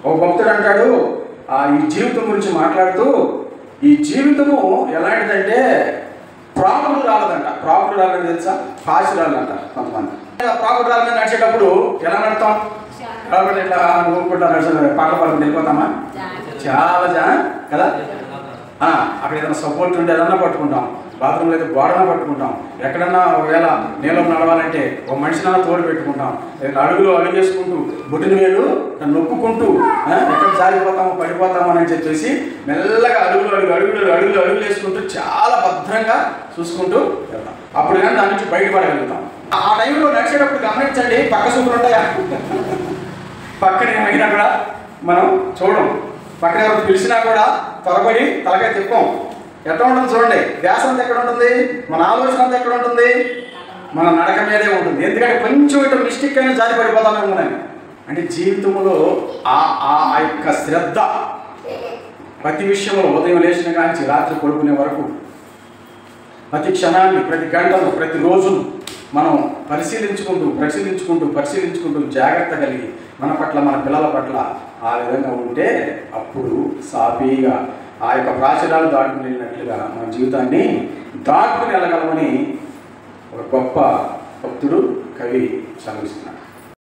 ఒక భక్తుడు అంటాడు ఈ జీవితం గురించి మాట్లాడుతూ, ఈ జీవితము ఎలాంటిదంటే ప్రాకుడు రాలేదంట. ప్రాకుడు రాలని తెలుసా? పాచి రాలంట కొంతమంది. ప్రాకుడు రాల మీద నడిచేటప్పుడు ఎలా నడతాం? కాబట్టి ఇట్లా ఊరుకుంటా పాటలు పాడుకుంటూ వెళ్ళిపోతామా? చాలా కదా. అక్కడ ఏదైనా సపోర్ట్ ఉంటే ఏదన్నా పట్టుకుంటాం, బాత్రూంలో అయితే గోడన పట్టుకుంటాం, ఎక్కడన్నా ఒకవేళ నీళ్ళం నడవాలంటే ఒక మనిషినన్నా తోడు పెట్టుకుంటాం, అడుగులు అడుగేసుకుంటూ బొట్టిన వేలు నొప్పుకుంటూ ఎక్కడ జారిపోతామో పడిపోతామో అని చెప్పేసి మెల్లగా అడుగులు వేసుకుంటూ చాలా భద్రంగా చూసుకుంటూ వెళ్తాం. అప్పుడు కానీ దాని నుంచి బయటపడగలుగుతాం. ఆ టైంలో నడిచేటప్పుడు గమనించండి, పక్క సూపులు ఉంటాయా? పక్కన ఏమైనా కూడా మనం చూడం, పక్కన ఎవరు పిలిచినా కూడా త్వరపడి తలకాయ తిప్పం. ఎట్లా ఉంటుంది చూడండి, ధ్యాస అంతా ఎక్కడ ఉంటుంది, మన ఆలోచన అంతా ఎక్కడ ఉంటుంది, మన నడక మీదే ఉంటుంది. ఎందుకంటే కొంచెం ఇటు మిస్టేక్ అయినా జారి పడిపోతామేమో. అంటే జీవితంలో ఆ యొక్క శ్రద్ధ ప్రతి విషయంలో, ఉదయం లేచిన కాంచి రాత్రి పడుకునే వరకు ప్రతి క్షణాన్ని, ప్రతి గంటను, ప్రతి రోజును మనం పరిశీలించుకుంటూ జాగ్రత్త కలిగి మన పట్ల, మన పిల్లల పట్ల ఆ విధంగా ఉంటే అప్పుడు సాఫీగా ఆ యొక్క ప్రాచుర్యాలు దాటుకుని వెళ్ళినట్లుగా మన జీవితాన్ని దాటుకుని వెళ్ళగలమని ఒక గొప్ప భక్తుడు, కవి చదివిస్తున్నాడు.